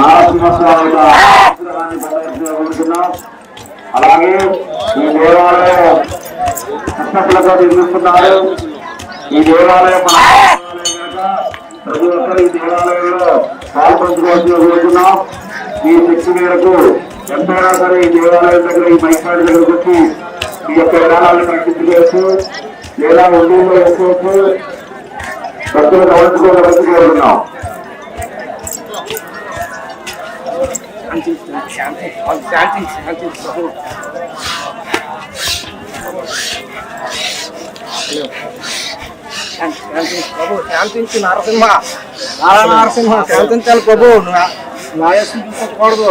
నారసింహస్వామి అలాగే ఈ దేవాలయం కృష్ణకులతో నిర్మిస్తున్నారు. ఈ దేవాలయం ప్రతి ఒక్కరు ఈ దేవాలయంలో పాల్పంచుకోవాల్సి కోరుతున్నాం. ఈ శక్తి మేరకు ఎంతైనా సరే ఈ దేవాలయం దగ్గర ఈ మైకాడి దగ్గరకు వచ్చి ఈ యొక్క విధానాలను ప్రకటించుకోవచ్చు లేదా ఉండీలో వేసుకోవచ్చు. భక్తులు గమనించుకోవాలని కోరుతున్నాం. ప్రభు శాంతించి నరసింహ నారా నరసింహ శాంతించాలి ప్రభు. నాయస్సు చూపించకూడదు,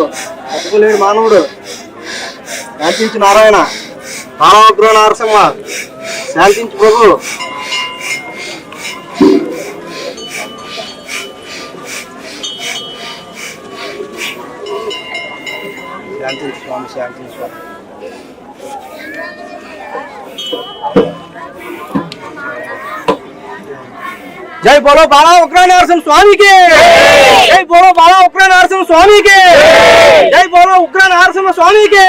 తప్పులేడు మానవుడు. శాంతించి నారాయణ మానవగ్రో నరసింహ శాంతించి ప్రభు. శాంతించి స్వామి, శాంతించి స్వామి. जय बोलो बाला उग्र नरसिंह स्वामी के, जय बोलो बाला उग्र नरसिंह स्वामी के, जय बोलो उग्र नरसिंह स्वामी के।